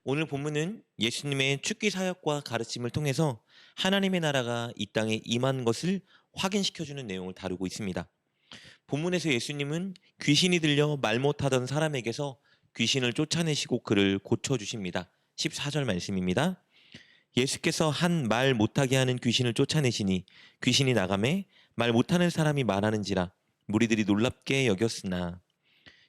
오늘 본문은 예수님의 축기 사역과 가르침을 통해서 하나님의 나라가 이 땅에 임한 것을 확인시켜주는 내용을 다루고 있습니다. 본문에서 예수님은 귀신이 들려 말 못하던 사람에게서 귀신을 쫓아내시고 그를 고쳐주십니다. 14절 말씀입니다. 예수께서 한 말 못하게 하는 귀신을 쫓아내시니 귀신이 나가매 말 못하는 사람이 말하는지라 무리들이 놀랍게 여겼으나,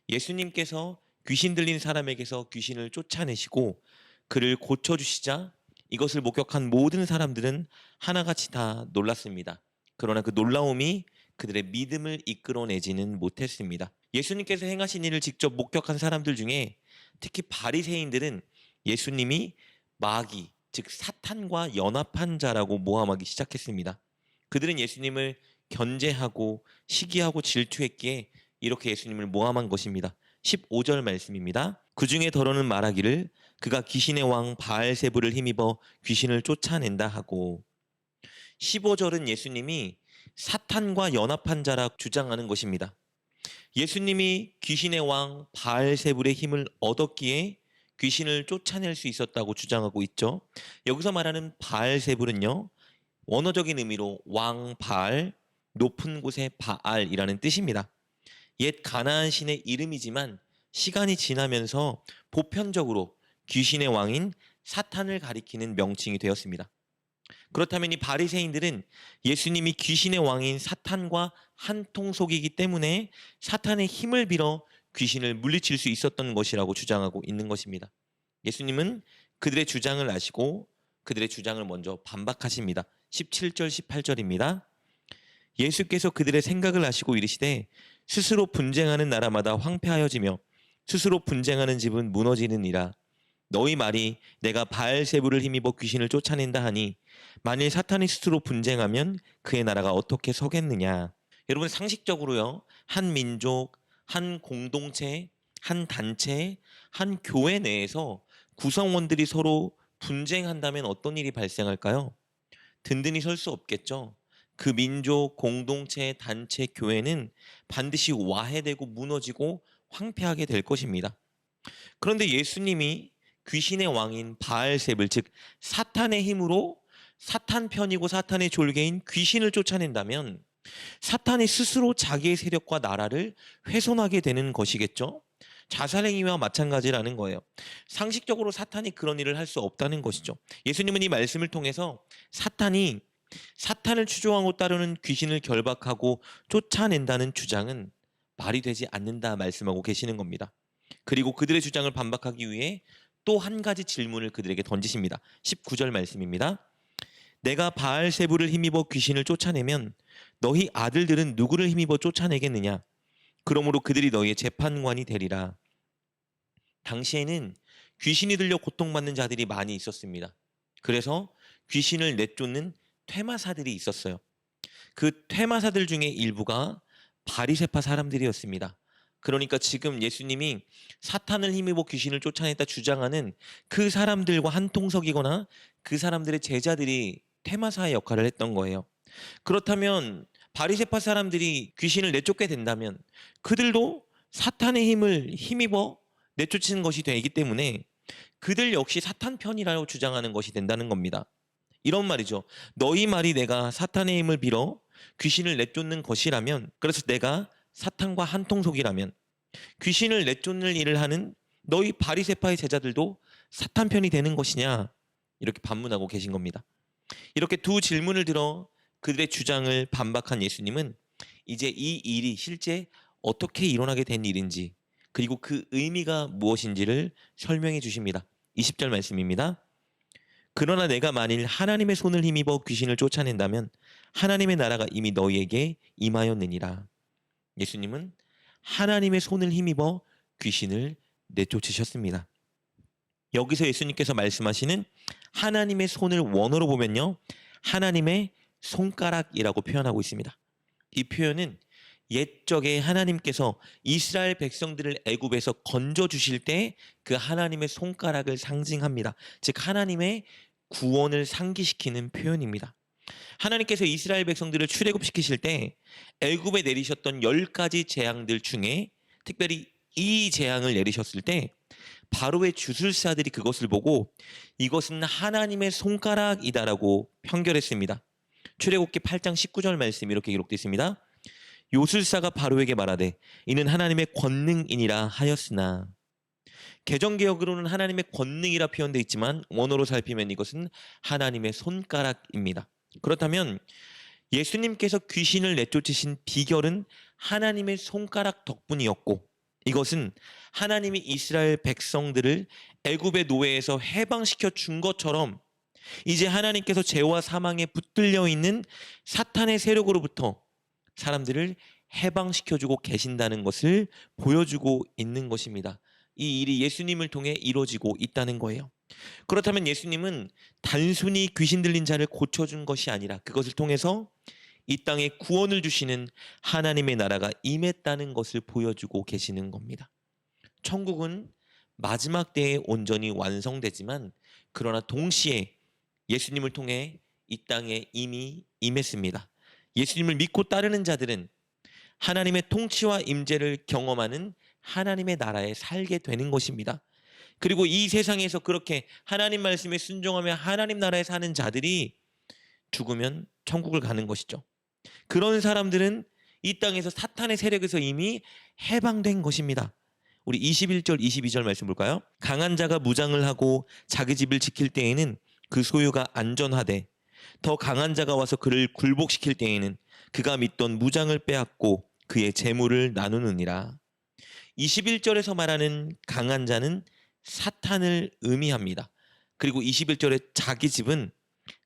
예수님께서 귀신 들린 사람에게서 귀신을 쫓아내시고 그를 고쳐주시자 이것을 목격한 모든 사람들은 하나같이 다 놀랐습니다. 그러나 그 놀라움이 그들의 믿음을 이끌어내지는 못했습니다. 예수님께서 행하신 일을 직접 목격한 사람들 중에 특히 바리새인들은 예수님이 마귀, 즉 사탄과 연합한 자라고 모함하기 시작했습니다. 그들은 예수님을 견제하고 시기하고 질투했기에 이렇게 예수님을 모함한 것입니다. 15절 말씀입니다. 그 중에 더러는 말하기를 그가 귀신의 왕 바알세불을 힘입어 귀신을 쫓아낸다 하고, 15절은 예수님이 사탄과 연합한 자라 주장하는 것입니다. 예수님이 귀신의 왕 바알세불의 힘을 얻었기에 귀신을 쫓아낼 수 있었다고 주장하고 있죠. 여기서 말하는 바알세불은요, 원어적인 의미로 왕 바알, 높은 곳의 바알이라는 뜻입니다. 옛 가나안 신의 이름이지만 시간이 지나면서 보편적으로 귀신의 왕인 사탄을 가리키는 명칭이 되었습니다. 그렇다면 이 바리새인들은 예수님이 귀신의 왕인 사탄과 한통속이기 때문에 사탄의 힘을 빌어 귀신을 물리칠 수 있었던 것이라고 주장하고 있는 것입니다. 예수님은 그들의 주장을 아시고 그들의 주장을 먼저 반박하십니다. 17절 18절입니다. 예수께서 그들의 생각을 아시고 이르시되 스스로 분쟁하는 나라마다 황폐하여지며 스스로 분쟁하는 집은 무너지느니라. 너희 말이 내가 바알세불을 힘입어 귀신을 쫓아낸다 하니 만일 사탄이 스스로 분쟁하면 그의 나라가 어떻게 서겠느냐. 여러분, 상식적으로요, 한 민족, 한 공동체, 한 단체, 한 교회 내에서 구성원들이 서로 분쟁한다면 어떤 일이 발생할까요? 든든히 설 수 없겠죠. 그 민족, 공동체, 단체, 교회는 반드시 와해되고 무너지고 황폐하게 될 것입니다. 그런데 예수님이 귀신의 왕인 바알세불, 즉 사탄의 힘으로 사탄 편이고 사탄의 졸개인 귀신을 쫓아낸다면 사탄이 스스로 자기의 세력과 나라를 훼손하게 되는 것이겠죠. 자살행위와 마찬가지라는 거예요. 상식적으로 사탄이 그런 일을 할 수 없다는 것이죠. 예수님은 이 말씀을 통해서 사탄을 추종하고 따르는 귀신을 결박하고 쫓아낸다는 주장은 말이 되지 않는다 말씀하고 계시는 겁니다. 그리고 그들의 주장을 반박하기 위해 또 한 가지 질문을 그들에게 던지십니다. 19절 말씀입니다. 내가 바알세불을 힘입어 귀신을 쫓아내면 너희 아들들은 누구를 힘입어 쫓아내겠느냐? 그러므로 그들이 너희의 재판관이 되리라. 당시에는 귀신이 들려 고통받는 자들이 많이 있었습니다. 그래서 귀신을 내쫓는 퇴마사들이 있었어요. 그 퇴마사들 중에 일부가 바리새파 사람들이었습니다. 그러니까 지금 예수님이 사탄을 힘입어 귀신을 쫓아냈다 주장하는 그 사람들과 한통속이거나 그 사람들의 제자들이 퇴마사의 역할을 했던 거예요. 그렇다면 바리새파 사람들이 귀신을 내쫓게 된다면 그들도 사탄의 힘을 힘입어 내쫓는 것이 되기 때문에 그들 역시 사탄 편이라고 주장하는 것이 된다는 겁니다. 이런 말이죠. 너희 말이 내가 사탄의 힘을 빌어 귀신을 내쫓는 것이라면, 그래서 내가 사탄과 한통속이라면 귀신을 내쫓는 일을 하는 너희 바리새파의 제자들도 사탄 편이 되는 것이냐, 이렇게 반문하고 계신 겁니다. 이렇게 두 질문을 들어 그들의 주장을 반박한 예수님은 이제 이 일이 실제 어떻게 일어나게 된 일인지 그리고 그 의미가 무엇인지를 설명해 주십니다. 20절 말씀입니다. 그러나 내가 만일 하나님의 손을 힘입어 귀신을 쫓아낸다면 하나님의 나라가 이미 너희에게 임하였느니라. 예수님은 하나님의 손을 힘입어 귀신을 내쫓으셨습니다. 여기서 예수님께서 말씀하시는 하나님의 손을 원어로 보면요, 하나님의 손가락이라고 표현하고 있습니다. 이 표현은 옛적에 하나님께서 이스라엘 백성들을 애굽에서 건져 주실 때 그 하나님의 손가락을 상징합니다. 즉 하나님의 구원을 상기시키는 표현입니다. 하나님께서 이스라엘 백성들을 출애굽시키실 때 애굽에 내리셨던 10가지 재앙들 중에 특별히 이 재앙을 내리셨을 때 바로의 주술사들이 그것을 보고 이것은 하나님의 손가락이다라고 편결했습니다. 출애굽기 8장 19절 말씀이 이렇게 기록되어 있습니다. 요술사가 바로에게 말하되 이는 하나님의 권능이니라 하였으나, 개정개혁으로는 하나님의 권능이라 표현되어 있지만 원어로 살피면 이것은 하나님의 손가락입니다. 그렇다면 예수님께서 귀신을 내쫓으신 비결은 하나님의 손가락 덕분이었고, 이것은 하나님이 이스라엘 백성들을 애굽의 노예에서 해방시켜 준 것처럼 이제 하나님께서 죄와 사망에 붙들려 있는 사탄의 세력으로부터 사람들을 해방시켜주고 계신다는 것을 보여주고 있는 것입니다. 이 일이 예수님을 통해 이루어지고 있다는 거예요. 그렇다면 예수님은 단순히 귀신 들린 자를 고쳐준 것이 아니라 그것을 통해서 이 땅에 구원을 주시는 하나님의 나라가 임했다는 것을 보여주고 계시는 겁니다. 천국은 마지막 때에 온전히 완성되지만 그러나 동시에 예수님을 통해 이 땅에 이미 임했습니다. 예수님을 믿고 따르는 자들은 하나님의 통치와 임재를 경험하는 하나님의 나라에 살게 되는 것입니다. 그리고 이 세상에서 그렇게 하나님 말씀에 순종하며 하나님 나라에 사는 자들이 죽으면 천국을 가는 것이죠. 그런 사람들은 이 땅에서 사탄의 세력에서 이미 해방된 것입니다. 우리 21절 22절 말씀 볼까요? 강한 자가 무장을 하고 자기 집을 지킬 때에는 그 소유가 안전하되 더 강한 자가 와서 그를 굴복시킬 때에는 그가 믿던 무장을 빼앗고 그의 재물을 나누느니라. 21절에서 말하는 강한 자는 사탄을 의미합니다. 그리고 21절에 자기 집은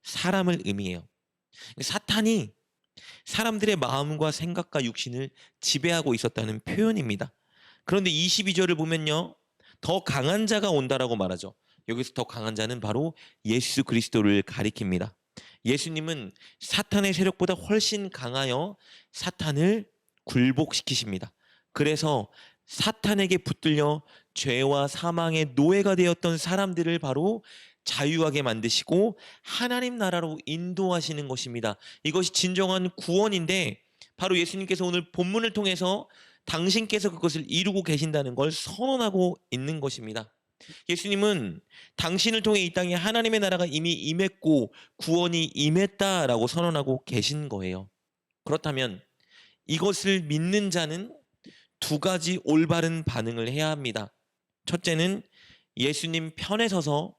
사람을 의미해요. 사탄이 사람들의 마음과 생각과 육신을 지배하고 있었다는 표현입니다. 그런데 22절을 보면요, 더 강한 자가 온다라고 말하죠. 여기서 더 강한 자는 바로 예수 그리스도를 가리킵니다. 예수님은 사탄의 세력보다 훨씬 강하여 사탄을 굴복시키십니다. 그래서 사탄에게 붙들려 죄와 사망의 노예가 되었던 사람들을 바로 자유하게 만드시고 하나님 나라로 인도하시는 것입니다. 이것이 진정한 구원인데 바로 예수님께서 오늘 본문을 통해서 당신께서 그것을 이루고 계신다는 걸 선언하고 있는 것입니다. 예수님은 당신을 통해 이 땅에 하나님의 나라가 이미 임했고 구원이 임했다라고 선언하고 계신 거예요. 그렇다면 이것을 믿는 자는 두 가지 올바른 반응을 해야 합니다. 첫째는 예수님 편에 서서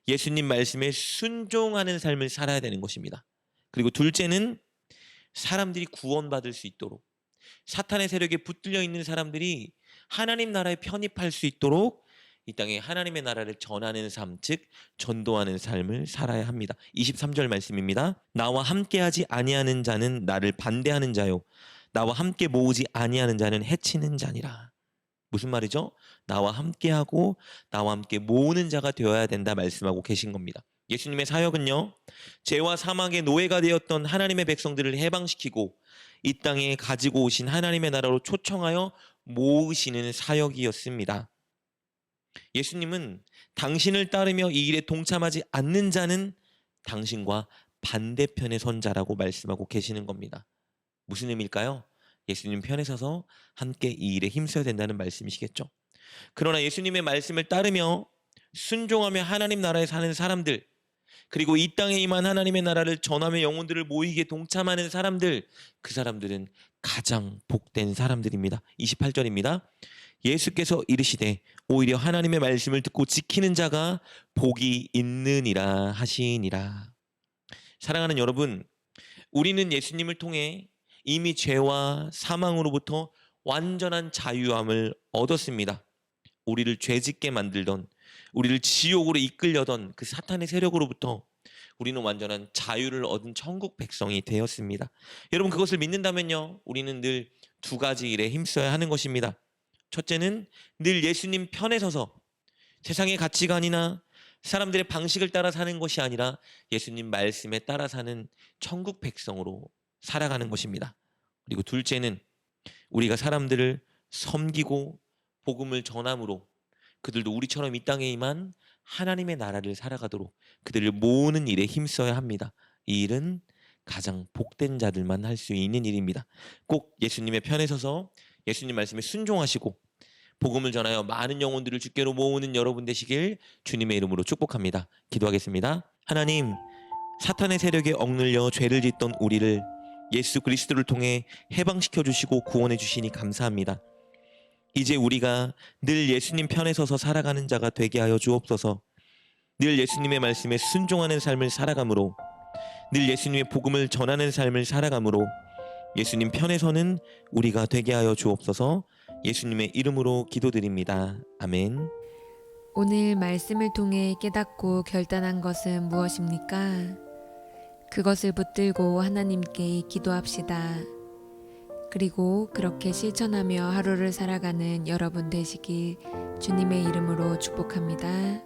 예수님 말씀에 순종하는 삶을 살아야 되는 것입니다. 그리고 둘째는 사람들이 구원받을 수 있도록, 사탄의 세력에 붙들려 있는 사람들이 하나님 나라에 편입할 수 있도록 이 땅에 하나님의 나라를 전하는 삶, 즉 전도하는 삶을 살아야 합니다. 23절 말씀입니다. 나와 함께하지 아니하는 자는 나를 반대하는 자요, 나와 함께 모으지 아니하는 자는 해치는 자니라. 무슨 말이죠? 나와 함께하고 나와 함께 모으는 자가 되어야 된다 말씀하고 계신 겁니다. 예수님의 사역은요, 죄와 사망의 노예가 되었던 하나님의 백성들을 해방시키고 이 땅에 가지고 오신 하나님의 나라로 초청하여 모으시는 사역이었습니다. 예수님은 당신을 따르며 이 일에 동참하지 않는 자는 당신과 반대편에 선 자라고 말씀하고 계시는 겁니다. 무슨 의미일까요? 예수님 편에 서서 함께 이 일에 힘써야 된다는 말씀이시겠죠. 그러나 예수님의 말씀을 따르며 순종하며 하나님 나라에 사는 사람들, 그리고 이 땅에 임한 하나님의 나라를 전하며 영혼들을 모이게 동참하는 사람들, 그 사람들은 가장 복된 사람들입니다. 28절입니다. 예수께서 이르시되 오히려 하나님의 말씀을 듣고 지키는 자가 복이 있느니라 하시니라. 사랑하는 여러분, 우리는 예수님을 통해 이미 죄와 사망으로부터 완전한 자유함을 얻었습니다. 우리를 죄짓게 만들던, 우리를 지옥으로 이끌려던 그 사탄의 세력으로부터 우리는 완전한 자유를 얻은 천국 백성이 되었습니다. 여러분, 그것을 믿는다면요, 우리는 늘 두 가지 일에 힘써야 하는 것입니다. 첫째는 늘 예수님 편에 서서 세상의 가치관이나 사람들의 방식을 따라 사는 것이 아니라 예수님 말씀에 따라 사는 천국 백성으로 살아가는 것입니다. 그리고 둘째는 우리가 사람들을 섬기고 복음을 전함으로 그들도 우리처럼 이 땅에 임한 하나님의 나라를 살아가도록 그들을 모으는 일에 힘써야 합니다. 이 일은 가장 복된 자들만 할 수 있는 일입니다. 꼭 예수님의 편에 서서 예수님 말씀에 순종하시고 복음을 전하여 많은 영혼들을 주께로 모으는 여러분 되시길 주님의 이름으로 축복합니다. 기도하겠습니다. 하나님, 사탄의 세력에 억눌려 죄를 짓던 우리를 예수 그리스도를 통해 해방시켜 주시고 구원해 주시니 감사합니다. 이제 우리가 늘 예수님 편에 서서 살아가는 자가 되게 하여 주옵소서. 늘 예수님의 말씀에 순종하는 삶을 살아감으로, 늘 예수님의 복음을 전하는 삶을 살아감으로 예수님 편에 서는 우리가 되게 하여 주옵소서. 예수님의 이름으로 기도드립니다. 아멘. 오늘 말씀을 통해 깨닫고 결단한 것은 무엇입니까? 그것을 붙들고 하나님께 기도합시다. 그리고 그렇게 실천하며 하루를 살아가는 여러분 되시길 주님의 이름으로 축복합니다.